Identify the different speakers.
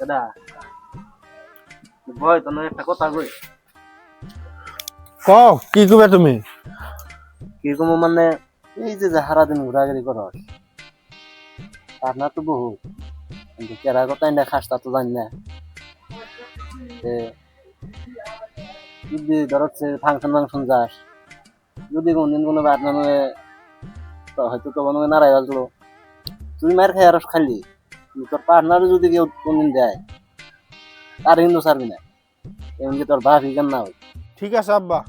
Speaker 1: দাদা ভয় তো একটা কথা কই
Speaker 2: ক কি কইবা তুমি?
Speaker 1: কি কমো মানে এই যে সারাদিন ঘোরাঘুরি করস আপনার তো বহুত কিন্তু কেরা কথা না খাসটা তো জানি না যদি ধরছে ফাংশন যাস যদি কোনদিন কোনো আপনার হয়তো তো কোনো নারাই বাজলো তুই মার খাই আর খালি তোর পার্টনার যদি কেউ কোনদিন দেয় তার কিন্তু ছাড়বি না এমনকি তোর ভাবি কেন না হয়
Speaker 2: ঠিক আছে আব্বা।